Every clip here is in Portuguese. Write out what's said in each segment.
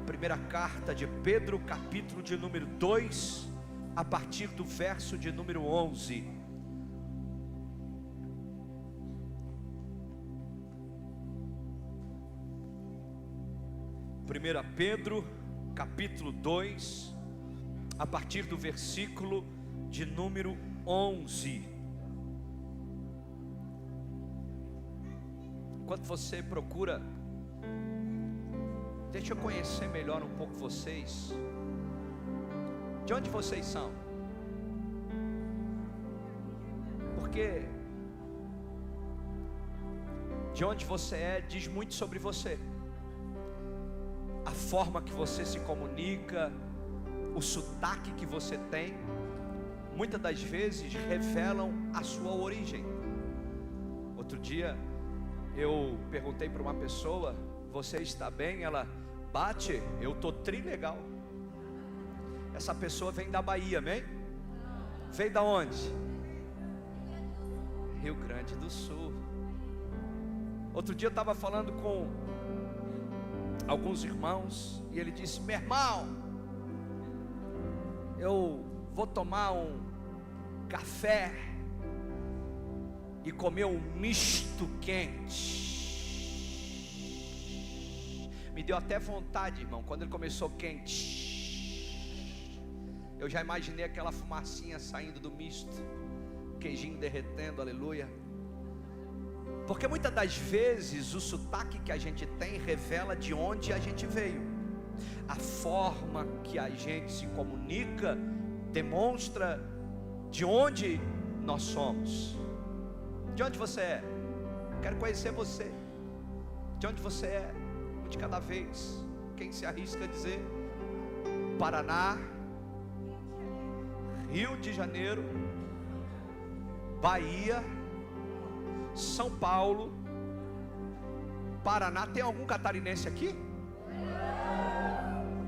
Primeira carta de Pedro, capítulo de número 2, a partir do verso de número 11. Primeira Pedro, capítulo 2, a partir do versículo de número 11. Enquanto você procura, deixa eu conhecer melhor um pouco vocês. De onde vocês são? Porque de onde você é diz muito sobre você. A forma que você se comunica, o sotaque que você tem, muitas das vezes revelam a sua origem. Outro dia eu perguntei para uma pessoa: você está bem? Ela: bate, eu tô trilegal. Essa pessoa vem da Bahia, amém? Vem da onde? Rio Grande do Sul. Outro dia eu estava falando com alguns irmãos e ele disse: meu irmão, eu vou tomar um café e comer um misto quente. Me deu até vontade, irmão, quando ele começou quente. Eu já imaginei aquela fumacinha saindo do misto, queijinho derretendo, aleluia. Porque muitas das vezes o sotaque que a gente tem revela de onde a gente veio. A forma que a gente se comunica demonstra de onde nós somos. De onde você é? Quero conhecer você. De onde você é? Um de cada vez. Quem se arrisca a dizer? Paraná, Rio de Janeiro, Bahia, São Paulo, Paraná. Tem algum catarinense aqui?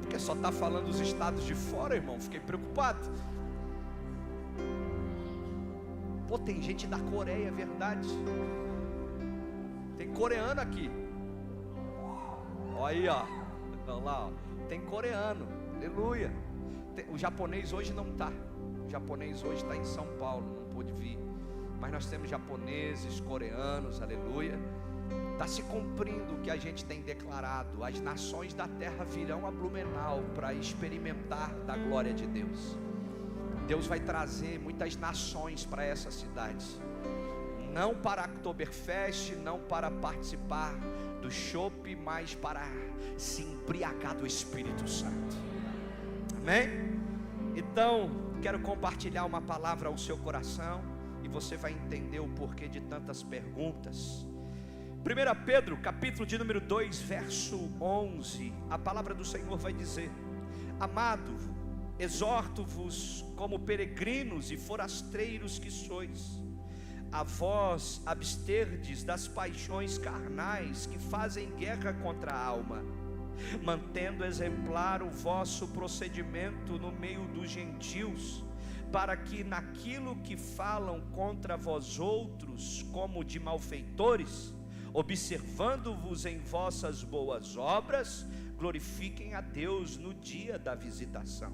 Porque só está falando os estados de fora, irmão. Fiquei preocupado. Pô, tem gente da Coreia, é verdade. Tem coreano aqui. Olha aí, ó. Olha lá, ó. Tem coreano, aleluia. O japonês hoje não está. O japonês hoje está em São Paulo, não pôde vir. Mas nós temos japoneses, coreanos, aleluia. Está se cumprindo o que a gente tem declarado. As nações da terra virão a Blumenau para experimentar da glória de Deus. Deus vai trazer muitas nações para essa cidade. Não para a Oktoberfest, não para participar do chopp, mas para se embriagar do Espírito Santo. Amém? Então, quero compartilhar uma palavra ao seu coração e você vai entender o porquê de tantas perguntas. 1 Pedro, capítulo de número 2, verso 11. A palavra do Senhor vai dizer: amado, exorto-vos como peregrinos e forasteiros que sois, a vós absterdes das paixões carnais que fazem guerra contra a alma, mantendo exemplar o vosso procedimento no meio dos gentios, para que naquilo que falam contra vós outros como de malfeitores, observando-vos em vossas boas obras, glorifiquem a Deus no dia da visitação.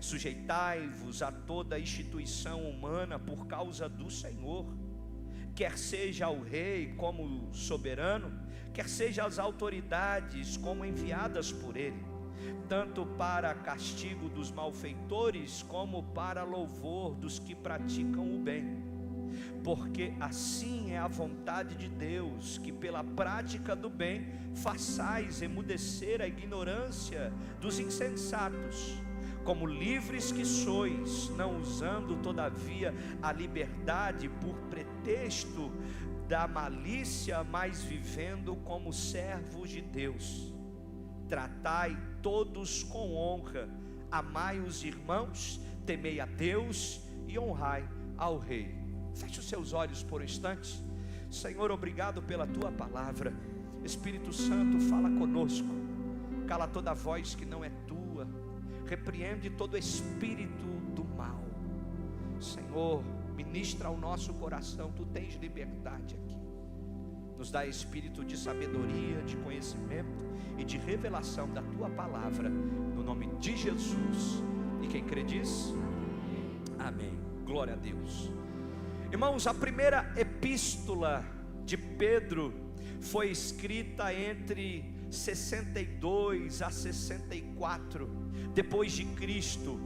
Sujeitai-vos a toda instituição humana por causa do Senhor, quer seja ao rei como soberano, quer seja as autoridades como enviadas por ele, tanto para castigo dos malfeitores como para louvor dos que praticam o bem. Porque assim é a vontade de Deus, que pela prática do bem façais emudecer a ignorância dos insensatos, como livres que sois, não usando todavia a liberdade por pretexto da malícia, mas vivendo como servos de Deus. Tratai todos com honra, amai os irmãos, temei a Deus e honrai ao rei. Feche os seus olhos por um instante. Senhor, obrigado pela tua palavra. Espírito Santo, fala conosco. Cala toda voz que não é tua. Repreende todo espírito do mal. Senhor, ministra ao nosso coração. Tu tens liberdade aqui. nos dá espírito de sabedoria, de conhecimento e de revelação da tua palavra, no nome de Jesus. E quem crê diz amém. Glória a Deus. Irmãos, a primeira epístola de Pedro foi escrita entre 62 a 64 depois de Cristo.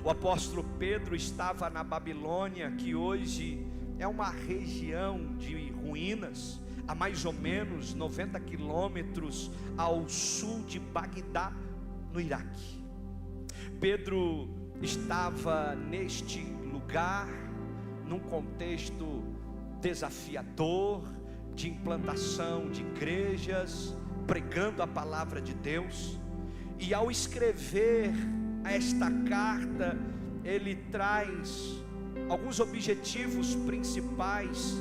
O apóstolo Pedro estava na Babilônia, que hoje é uma região de ruínas, a mais ou menos 90 quilômetros ao sul de Bagdá, no Iraque. Pedro estava neste lugar, num contexto desafiador, de implantação de igrejas, pregando a palavra de Deus. E ao escrever esta carta, ele traz alguns objetivos principais,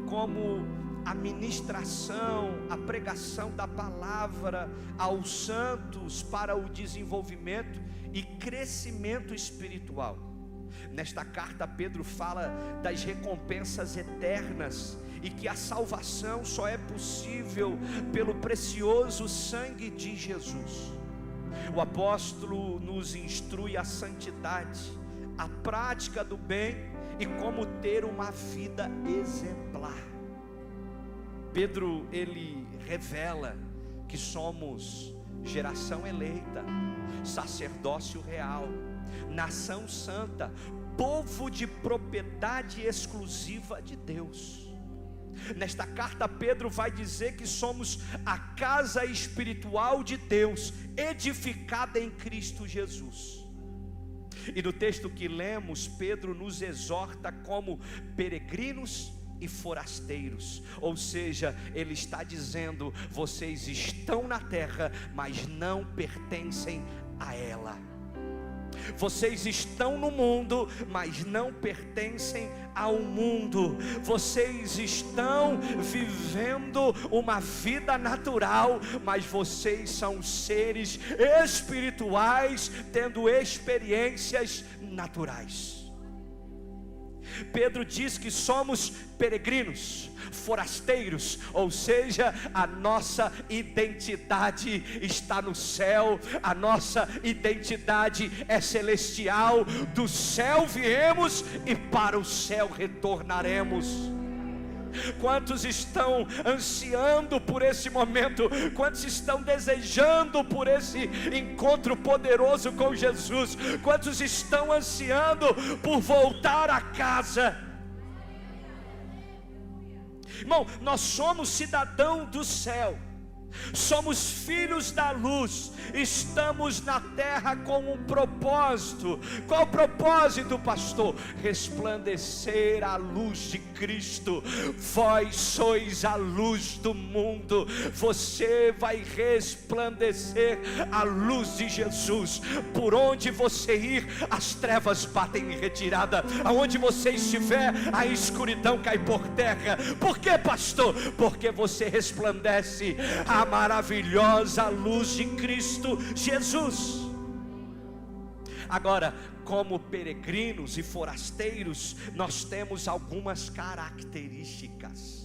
como a ministração, a pregação da palavra aos santos para o desenvolvimento e crescimento espiritual. Nesta carta, Pedro fala das recompensas eternas e que a salvação só é possível pelo precioso sangue de Jesus. O apóstolo nos instrui a santidade, a prática do bem e como ter uma vida exemplar. Pedro, ele revela que somos geração eleita, sacerdócio real, nação santa, povo de propriedade exclusiva de Deus. Nesta carta, Pedro vai dizer que somos a casa espiritual de Deus, edificada em Cristo Jesus. E no texto que lemos, Pedro nos exorta como peregrinos e forasteiros, ou seja, ele está dizendo: vocês estão na terra, mas não pertencem a ela. Vocês estão no mundo, mas não pertencem ao mundo. Vocês estão vivendo uma vida natural, mas vocês são seres espirituais, tendo experiências naturais. Pedro diz que somos peregrinos, forasteiros, ou seja, a nossa identidade está no céu, a nossa identidade é celestial. Do céu viemos e para o céu retornaremos. Quantos estão ansiando por esse momento? Quantos estão desejando por esse encontro poderoso com Jesus? Quantos estão ansiando por voltar a casa? Irmão, nós somos cidadão do céu, somos filhos da luz, estamos na terra com um propósito. Qual o propósito, pastor? Resplandecer a luz de Cristo. Vós sois a luz do mundo, você vai resplandecer a luz de Jesus. Por onde você ir, as trevas batem em retirada. Aonde você estiver, a escuridão cai por terra. Por que, pastor? Porque você resplandece a maravilhosa luz de Cristo Jesus. Agora, como peregrinos e forasteiros, nós temos algumas características.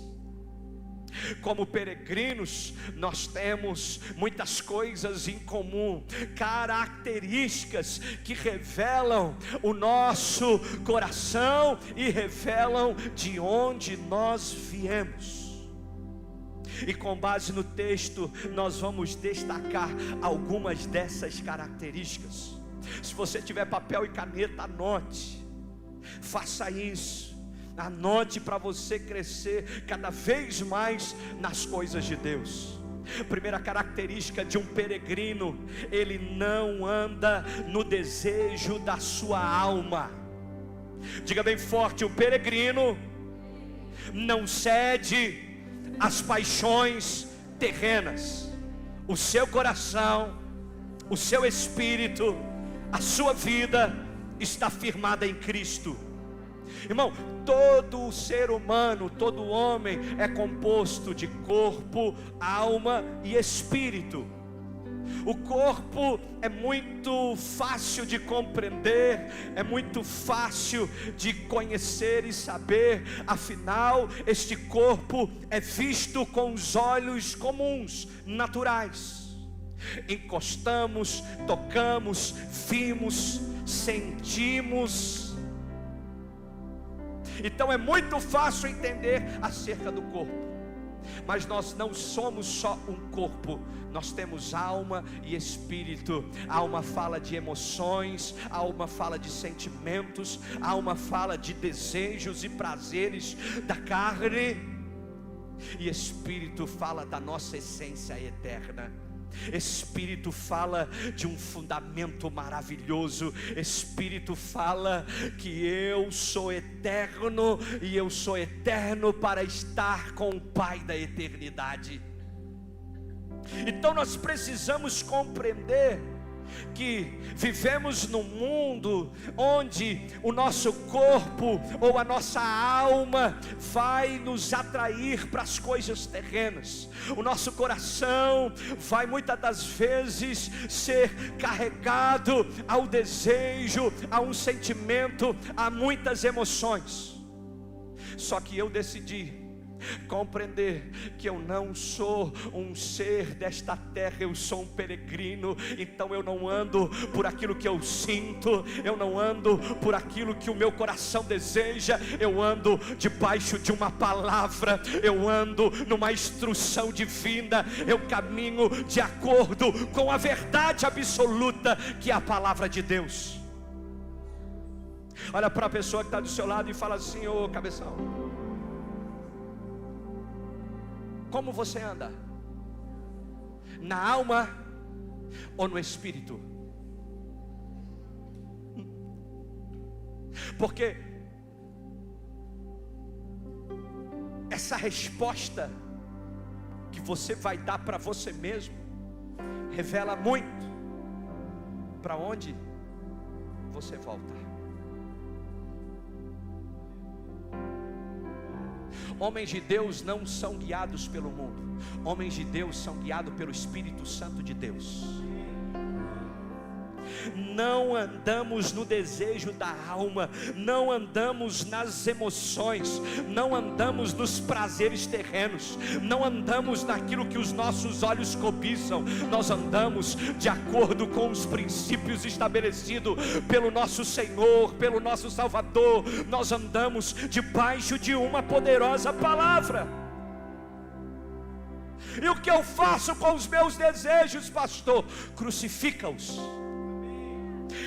Como peregrinos, nós temos muitas coisas em comum, características que revelam o nosso coração e revelam de onde nós viemos. E com base no texto, nós vamos destacar algumas dessas características. Se você tiver papel e caneta, anote. Faça isso. Anote para você crescer cada vez mais nas coisas de Deus. Primeira característica de um peregrino: ele não anda no desejo da sua alma. Diga bem forte: o peregrino não cede as paixões terrenas. O seu coração, o seu espírito, a sua vida está firmada em Cristo. Irmão, todo ser humano, todo homem é composto de corpo, alma e espírito. O corpo é muito fácil de compreender, é muito fácil de conhecer e saber. Afinal, este corpo é visto com os olhos comuns, naturais. Encostamos, tocamos, vimos, sentimos. Então é muito fácil entender acerca do corpo. Mas nós não somos só um corpo, nós temos alma e espírito. A alma fala de emoções, a alma fala de sentimentos, a alma fala de desejos e prazeres da carne, e espírito fala da nossa essência eterna. Espírito fala de um fundamento maravilhoso. Espírito fala que eu sou eterno, e eu sou eterno para estar com o Pai da eternidade. Então nós precisamos compreender que vivemos num mundo onde o nosso corpo ou a nossa alma vai nos atrair para as coisas terrenas. O nosso coração vai muitas das vezes ser carregado ao desejo, a um sentimento, a muitas emoções. Só que eu decidi compreender que eu não sou um ser desta terra, eu sou um peregrino. Então eu não ando por aquilo que eu sinto, eu não ando por aquilo que o meu coração deseja, eu ando debaixo de uma palavra, eu ando numa instrução divina, eu caminho de acordo com a verdade absoluta, que é a palavra de Deus. Olha para a pessoa que está do seu lado e fala assim: ô cabeção, como você anda? Na alma ou no espírito? Porque essa resposta que você vai dar para você mesmo revela muito para onde você volta. Homens de Deus não são guiados pelo mundo. Homens de Deus são guiados pelo Espírito Santo de Deus. Não andamos no desejo da alma, não andamos nas emoções, não andamos nos prazeres terrenos, não andamos naquilo que os nossos olhos cobiçam. Nós andamos de acordo com os princípios estabelecidos pelo nosso Senhor, pelo nosso Salvador. Nós andamos debaixo de uma poderosa palavra. E o que eu faço com os meus desejos, pastor? Crucifica-os.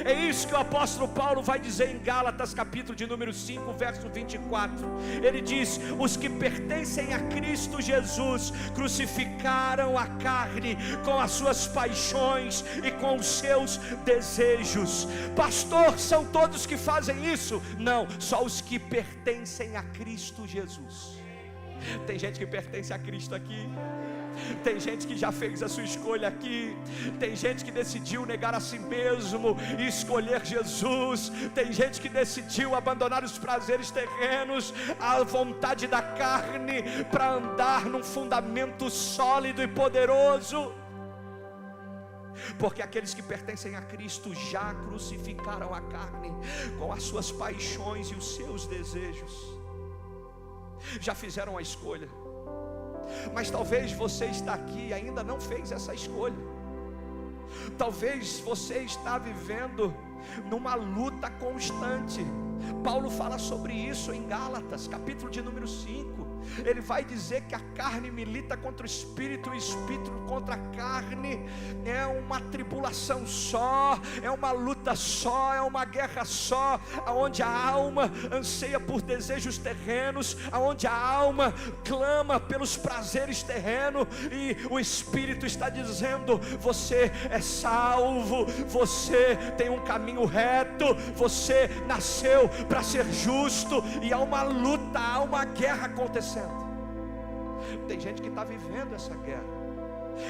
É isso que o apóstolo Paulo vai dizer em Gálatas, capítulo de número 5, verso 24. Ele diz: os que pertencem a Cristo Jesus crucificaram a carne com as suas paixões e com os seus desejos. Pastor, são todos que fazem isso? Não, só os que pertencem a Cristo Jesus. Tem gente que pertence a Cristo aqui. Tem gente que já fez a sua escolha aqui. Tem gente que decidiu negar a si mesmo e escolher Jesus. Tem gente que decidiu abandonar os prazeres terrenos, a vontade da carne, para andar num fundamento sólido e poderoso. Porque aqueles que pertencem a Cristo já crucificaram a carne com as suas paixões e os seus desejos. Já fizeram a escolha. Mas talvez você está aqui e ainda não fez essa escolha. Talvez você está vivendo numa luta constante. Paulo fala sobre isso em Gálatas, capítulo de número 5. Ele vai dizer que a carne milita contra o espírito, o espírito contra a carne. É uma tribulação só, é uma luta só, é uma guerra só, aonde a alma anseia por desejos terrenos, aonde a alma clama pelos prazeres terrenos, e o espírito está dizendo: você é salvo, você tem um caminho reto, você nasceu para ser justo. E há uma luta, há uma guerra acontecendo. Tem gente que está vivendo essa guerra.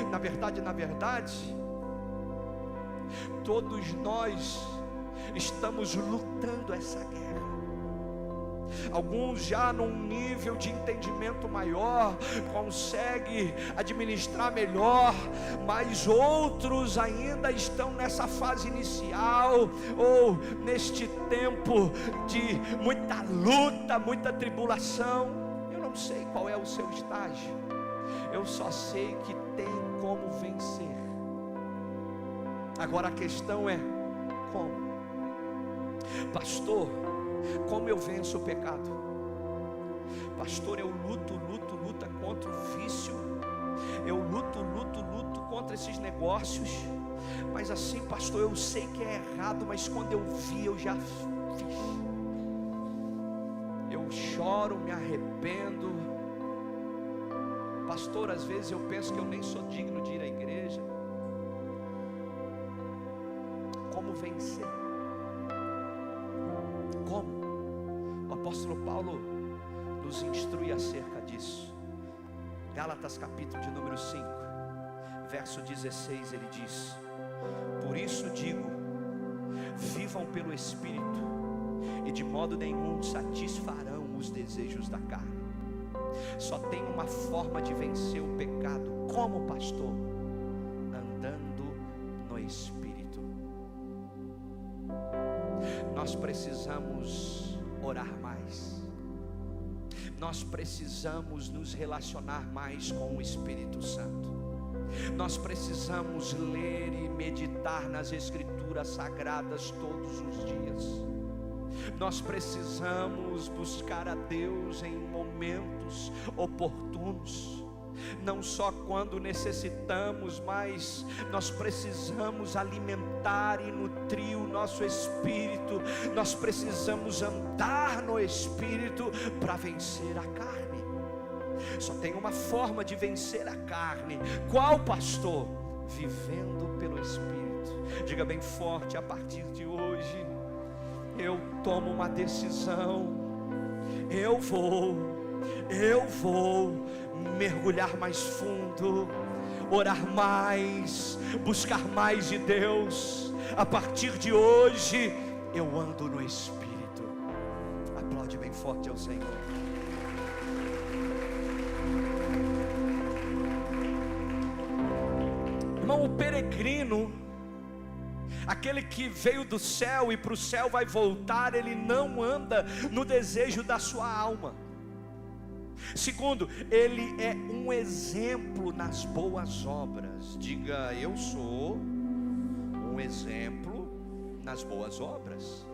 Na verdade, todos nós estamos lutando essa guerra. alguns já num nível de entendimento maior, conseguem administrar melhor, mas outros ainda estão nessa fase inicial, ou neste tempo de muita luta, muita tribulação. Eu não sei qual é o seu estágio, eu só sei que tem como vencer. Agora a questão é como? Pastor, como eu venço o pecado? Pastor, eu luto contra o vício, eu luto contra esses negócios, mas assim, pastor, eu sei que é errado, mas quando eu vi, eu já fiz. Eu choro, me arrependo. Pastor, às vezes eu penso que eu nem sou digno de ir à igreja. Como vencer? Como? O apóstolo Paulo nos instrui acerca disso. Gálatas capítulo de número 5, verso 16, ele diz: por isso digo, vivam pelo Espírito, e de modo nenhum satisfarão os desejos da carne. Só tem uma forma de vencer o pecado. Como, pastor? Andando no Espírito. Nós precisamos orar mais, nós precisamos nos relacionar mais com o Espírito Santo, nós precisamos ler e meditar nas Escrituras Sagradas todos os dias. Nós precisamos buscar a Deus em momentos oportunos, não só quando necessitamos, mas nós precisamos alimentar e nutrir o nosso espírito. Nós precisamos andar no Espírito para vencer a carne. Só tem uma forma de vencer a carne. Qual, pastor? Vivendo pelo Espírito. Diga bem forte: a partir de hoje eu tomo uma decisão. Eu vou mergulhar mais fundo, orar mais, buscar mais de Deus. A partir de hoje eu ando no Espírito. Aplaude bem forte ao Senhor. Irmão, o peregrino, aquele que veio do céu e para o céu vai voltar, ele não anda no desejo da sua alma. Segundo, ele é um exemplo nas boas obras. Diga: eu sou um exemplo nas boas obras.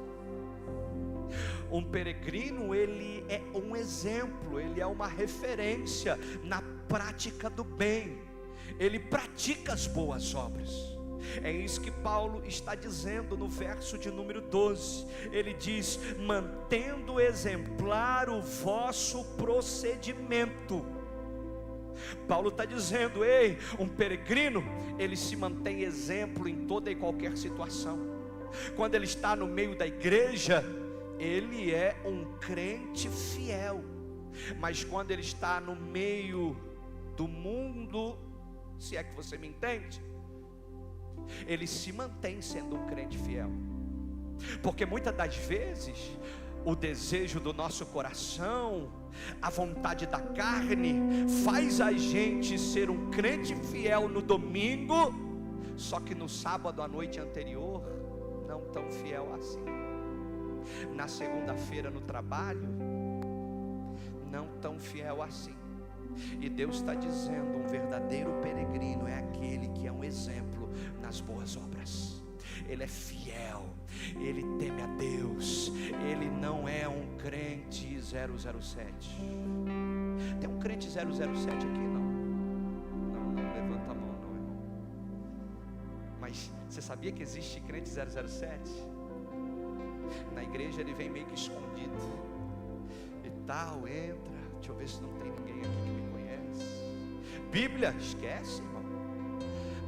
Um peregrino, ele é um exemplo, ele é uma referência na prática do bem. Ele pratica as boas obras. É isso que Paulo está dizendo no verso de número 12. Ele diz: mantendo exemplar o vosso procedimento. Paulo está dizendo: ei, um peregrino, ele se mantém exemplo em toda e qualquer situação. Quando ele está no meio da igreja, ele é um crente fiel. Mas quando ele está no meio do mundo, se é que você me entende, ele se mantém sendo um crente fiel. Porque muitas das vezes o desejo do nosso coração, a vontade da carne, faz a gente ser um crente fiel no domingo, só que no sábado à noite anterior não tão fiel assim. Na segunda-feira no trabalho não tão fiel assim. E Deus está dizendo: um verdadeiro peregrino é aquele que é um exemplo nas boas obras. Ele é fiel, ele teme a Deus, ele não é um crente 007. Tem um crente 007 aqui? Não levanta a mão não, irmão. Mas você sabia que existe crente 007? Na igreja ele vem meio que escondido e tal, entra. Deixa eu ver se não tem ninguém aqui que me conhece. Bíblia, esquece, irmão.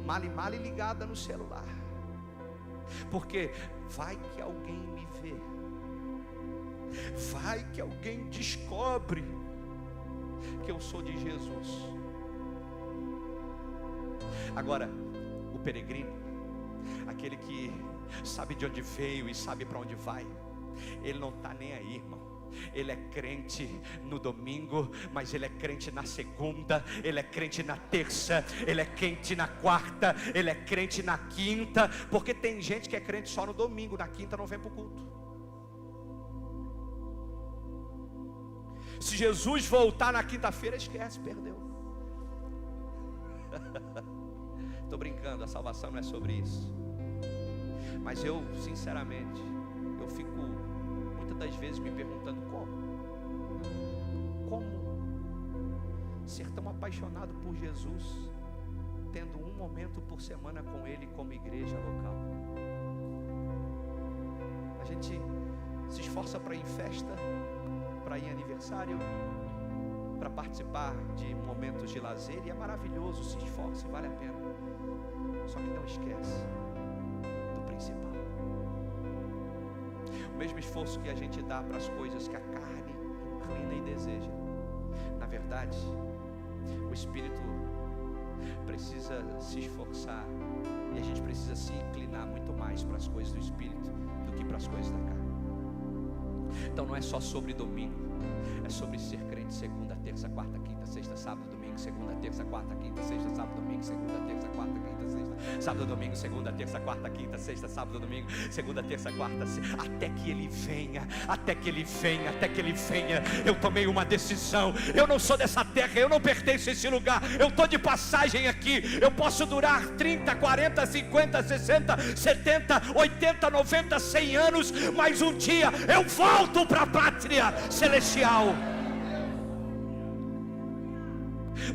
Male ligada no celular. Porque vai que alguém me vê, vai que alguém descobre que eu sou de Jesus. Agora, o peregrino, aquele que sabe de onde veio e sabe para onde vai, ele não está nem aí, irmão. Ele é crente no domingo, mas ele é crente na segunda, ele é crente na terça, ele é crente na quarta, ele é crente na quinta, porque tem gente que é crente só no domingo, na quinta não vem para o culto. Se Jesus voltar na quinta-feira, esquece, perdeu. Estou brincando, a salvação não é sobre isso. Mas eu, sinceramente, eu fico muitas das vezes me perguntando como ser tão apaixonado por Jesus, tendo um momento por semana com Ele como igreja local. A gente se esforça para ir em festa, para ir em aniversário, para participar de momentos de lazer, e é maravilhoso, se esforça e vale a pena. Só que não esquece do principal. O mesmo esforço que a gente dá para as coisas que a carne inclina e deseja, na verdade, o Espírito precisa se esforçar, e a gente precisa se inclinar muito mais para as coisas do Espírito do que para as coisas da carne. Então não é só sobre domingo, é sobre ser crente segunda, terça, quarta, quinta, sexta, sábado, domingo, segunda, terça, quarta, quinta, sexta, sábado, domingo, segunda, terça, quarta, quinta, sexta, sábado, domingo, segunda, terça, quarta, quinta, sexta, sábado, domingo, segunda, terça, quarta, até que Ele venha, até que Ele venha, até que Ele venha. Eu tomei uma decisão, eu não sou dessa terra, eu não pertenço a esse lugar, eu estou de passagem aqui. Eu posso durar 30, 40, 50, 60, 70, 80, 90, 100 anos, mas um dia eu volto para a pátria celestial.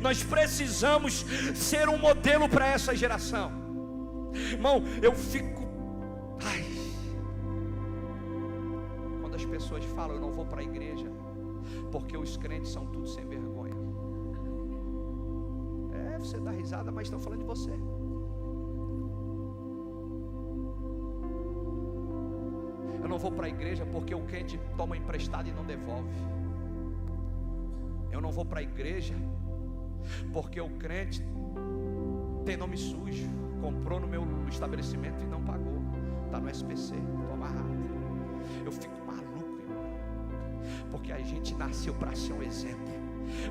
Nós precisamos ser um modelo para essa geração. Irmão, eu fico quando as pessoas falam: eu não vou para a igreja porque os crentes são tudo sem vergonha. Você dá risada, mas estão falando de você. Eu não vou para a igreja porque o crente toma emprestado e não devolve. Eu não vou para a igreja porque o crente tem nome sujo, comprou no meu estabelecimento e não pagou, está no SPC, estou amarrado. Eu fico maluco, irmão, porque a gente nasceu para ser um exemplo.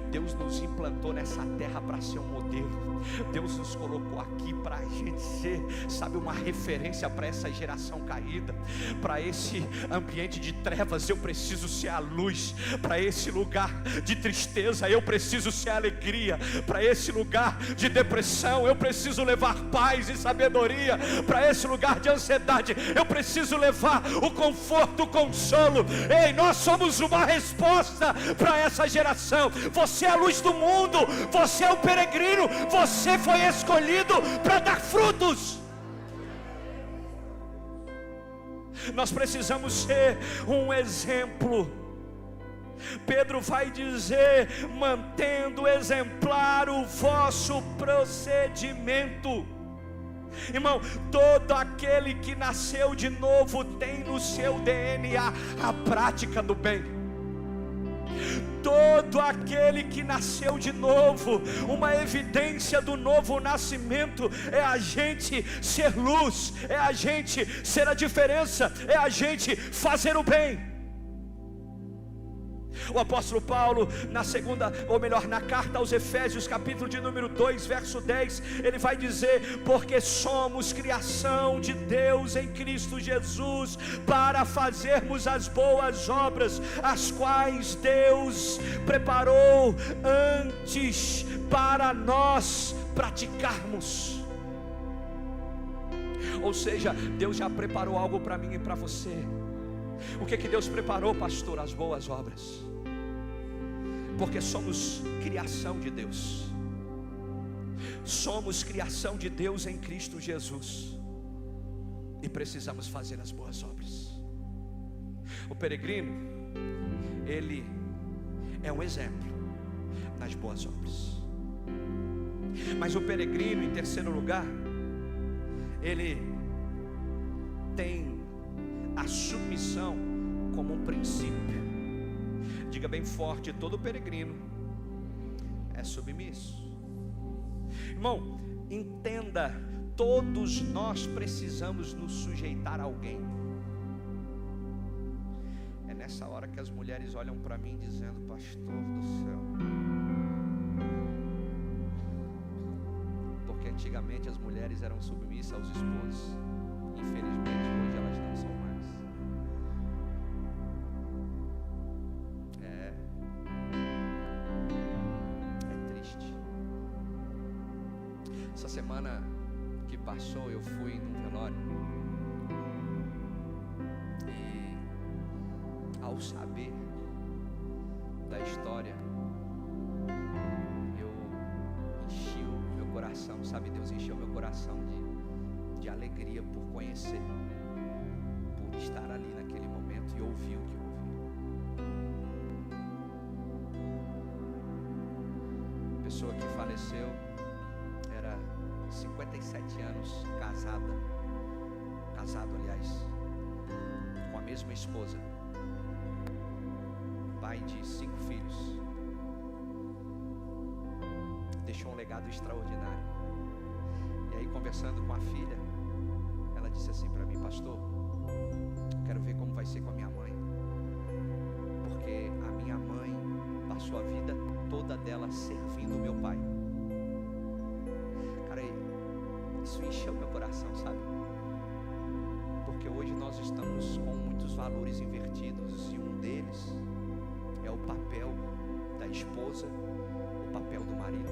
Deus nos implantou nessa terra para ser um modelo. Deus nos colocou aqui para a gente ser, sabe, uma referência para essa geração caída, para esse ambiente de trevas. Eu preciso ser a luz, para esse lugar de tristeza eu preciso ser a alegria, para esse lugar de depressão eu preciso levar paz e sabedoria, para esse lugar de ansiedade eu preciso levar o conforto, o consolo. Ei, nós somos uma resposta para essa geração. Você é a luz do mundo, você é o peregrino, você foi escolhido para dar frutos. Nós precisamos ser um exemplo. Pedro vai dizer: mantendo exemplar o vosso procedimento. Irmão, todo aquele que nasceu de novo tem no seu DNA a prática do bem. Todo aquele que nasceu de novo, uma evidência do novo nascimento é a gente ser luz, é a gente ser a diferença, é a gente fazer o bem. O apóstolo Paulo, na carta aos Efésios, capítulo de número 2, verso 10, ele vai dizer: porque somos criação de Deus em Cristo Jesus, para fazermos as boas obras, as quais Deus preparou antes para nós praticarmos. Ou seja, Deus já preparou algo para mim e para você. O que Deus preparou, pastor? As boas obras. Porque somos criação de Deus. Somos criação de Deus em Cristo Jesus, e precisamos fazer as boas obras. O peregrino, ele é um exemplo nas boas obras. Mas o peregrino, em terceiro lugar, ele tem a submissão como um princípio. Diga bem forte: todo peregrino é submisso. Irmão, entenda, todos nós precisamos nos sujeitar a alguém. É nessa hora que as mulheres olham para mim dizendo: pastor do céu. Porque antigamente as mulheres eram submissas aos esposos. Infelizmente hoje elas não são mais. É triste. Essa semana que passou eu fui num velório. Ao saber da história, eu enchi o meu coração, sabe? Deus encheu meu coração de alegria por conhecer, por estar ali naquele momento e ouvir o que eu ouvi. A pessoa que faleceu era 57 anos, casado, aliás, com a mesma esposa. Pai de 5 filhos, deixou um legado extraordinário. E aí, conversando com a filha, ela disse assim para mim: pastor, quero ver como vai ser com a minha mãe, porque a minha mãe passou a vida toda dela servindo o meu pai. Cara, isso encheu meu coração, sabe? Porque hoje nós estamos com muitos valores invertidos, e um deles é o papel da esposa, o papel do marido.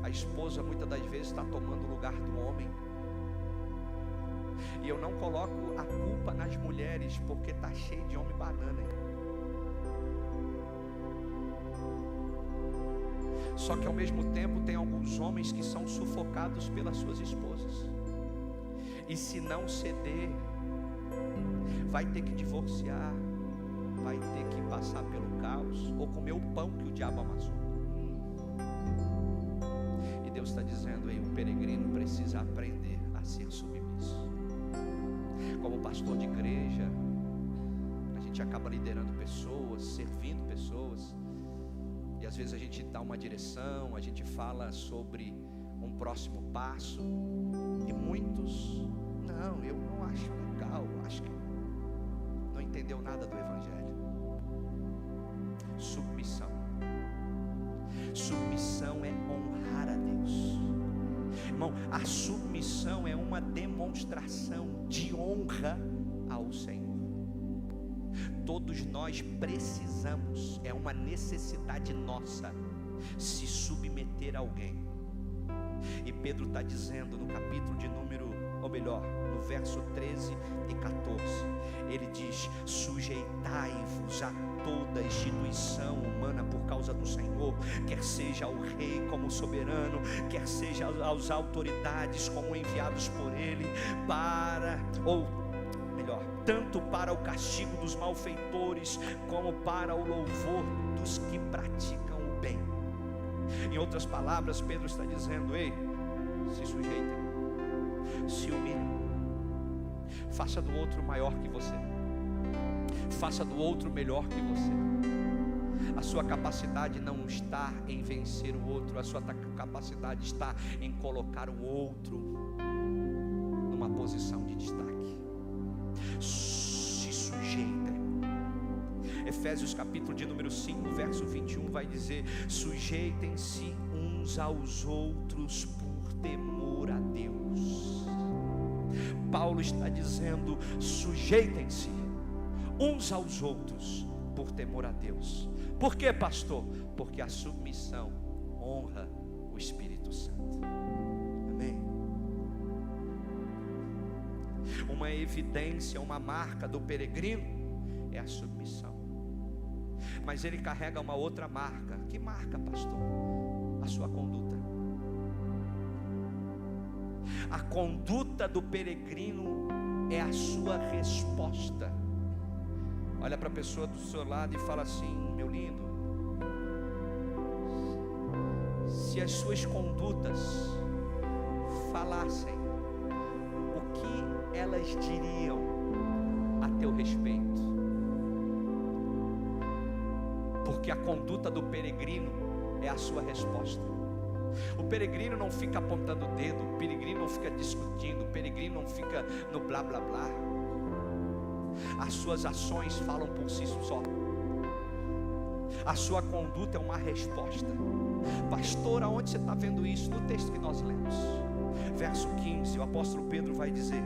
A esposa muitas das vezes está tomando o lugar do homem. E eu não coloco a culpa nas mulheres, porque está cheio de homem banana, hein? Só que ao mesmo tempo tem alguns homens que são sufocados pelas suas esposas. E se não ceder, vai ter que divorciar, vai ter que passar pelo caos, ou comer o pão que o diabo amassou. E Deus está dizendo aí: o peregrino precisa aprender a ser submisso. Como pastor de igreja, a gente acaba liderando pessoas, servindo pessoas, e às vezes a gente dá uma direção, a gente fala sobre um próximo passo, e muitos: não, eu não acho legal, acho que não entendeu nada do Evangelho. Submissão. Submissão é honrar a Deus. Irmão, a submissão é uma demonstração de honra ao Senhor. Todos nós precisamos, é uma necessidade nossa, se submeter a alguém. E Pedro está dizendo no capítulo de número, ou melhor, no verso 13 e 14, ele diz: sujeitai-vos a toda instituição humana por causa do Senhor, quer seja ao rei como soberano, quer seja às autoridades como enviados por ele, tanto para o castigo dos malfeitores, como para o louvor dos que praticam o bem. Em outras palavras, Pedro está dizendo: ei, se sujeitem, se humilhem, faça do outro maior que você, faça do outro melhor que você. A sua capacidade não está em vencer o outro, a sua capacidade está em colocar o outro numa posição de destaque. Se sujeitem. Efésios capítulo de número 5, verso 21 vai dizer: sujeitem-se uns aos outros por temor a Deus. Paulo está dizendo: sujeitem-se uns aos outros por temor a Deus. Por quê, pastor? Porque a submissão honra o Espírito Santo. Amém? Uma evidência, uma marca do peregrino é a submissão. Mas ele carrega uma outra marca. Que marca, pastor? A sua conduta. A conduta do peregrino é a sua resposta. Olha para a pessoa do seu lado e fala assim: meu lindo, se as suas condutas falassem, o que elas diriam a teu respeito? Porque a conduta do peregrino é a sua resposta. O peregrino não fica apontando o dedo, o peregrino não fica discutindo, o peregrino não fica no blá blá blá. As suas ações falam por si só. A sua conduta é uma resposta. Pastor, aonde você está vendo isso? No texto que nós lemos, verso 15, o apóstolo Pedro vai dizer: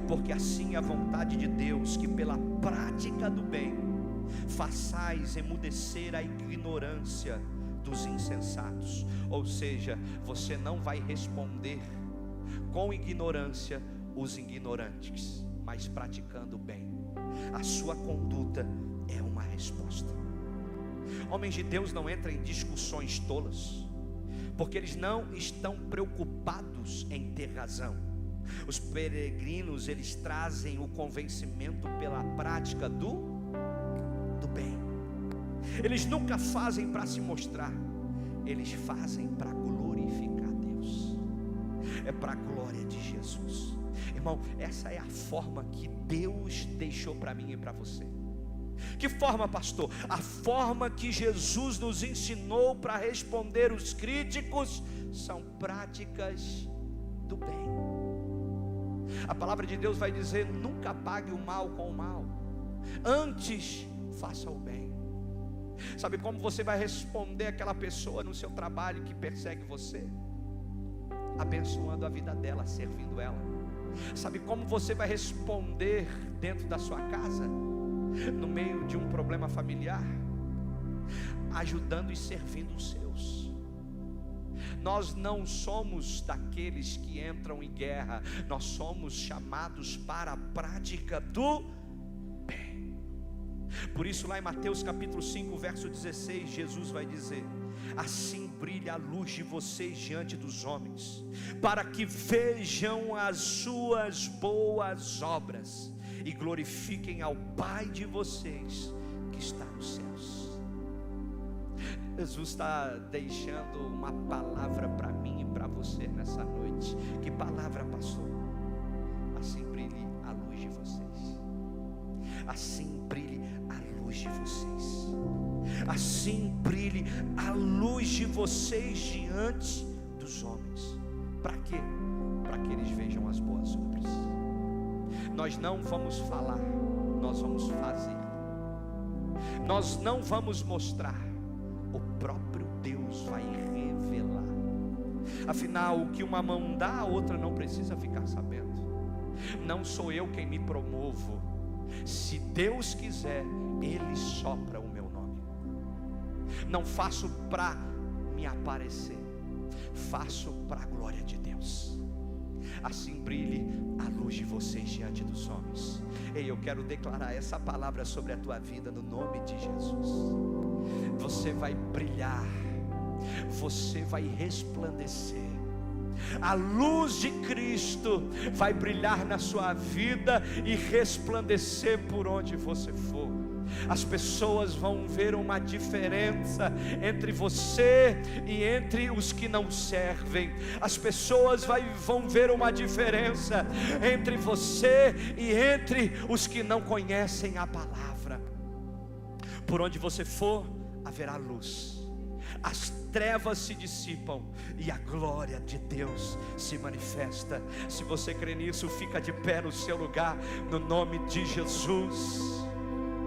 porque assim é a vontade de Deus, que pela prática do bem façais emudecer a ignorância dos insensatos. Ou seja, você não vai responder com ignorância os ignorantes, mas praticando o bem. A sua conduta é uma resposta. Homens de Deus não entram em discussões tolas, porque eles não estão preocupados em ter razão. Os peregrinos, eles trazem o convencimento pela prática do bem. Eles nunca fazem para se mostrar, eles fazem para glorificar Deus. É para a glória de Jesus. Irmão, essa é a forma que Deus deixou para mim e para você. Que forma, pastor? A forma que Jesus nos ensinou para responder os críticos são práticas do bem. A palavra de Deus vai dizer: nunca pague o mal com o mal, antes faça o bem. Sabe como você vai responder aquela pessoa no seu trabalho que persegue você? Abençoando a vida dela, servindo ela. Sabe como você vai responder dentro da sua casa, no meio de um problema familiar? Ajudando e servindo os seus. Nós não somos daqueles que entram em guerra, nós somos chamados para a prática do bem. Por isso lá em Mateus capítulo 5, verso 16, Jesus vai dizer: assim brilha a luz de vocês diante dos homens, para que vejam as suas boas obras e glorifiquem ao Pai de vocês que está nos céus. Jesus está deixando uma palavra para mim e para você nessa noite. Que palavra, pastor? Assim brilhe a luz de vocês. Assim brilhe a luz de vocês. Assim brilhe a luz de vocês diante dos homens. Para quê? Para que eles vejam as boas obras. Nós não vamos falar, nós vamos fazer. Nós não vamos mostrar, o próprio Deus vai revelar. Afinal, o que uma mão dá, a outra não precisa ficar sabendo. Não sou eu quem me promovo. Se Deus quiser, Ele sopra o meu nome. Não faço para me aparecer, faço para a glória de Deus. Assim brilhe a luz de vocês diante dos homens. Ei, eu quero declarar essa palavra sobre a tua vida no nome de Jesus. Você vai brilhar, você vai resplandecer. A luz de Cristo vai brilhar na sua vida e resplandecer por onde você for. As pessoas vão ver uma diferença entre você e entre os que não servem. As pessoas vão ver uma diferença entre você e entre os que não conhecem a palavra. Por onde você for, haverá luz. As trevas se dissipam e a glória de Deus se manifesta. Se você crê nisso, fica de pé no seu lugar, no nome de Jesus.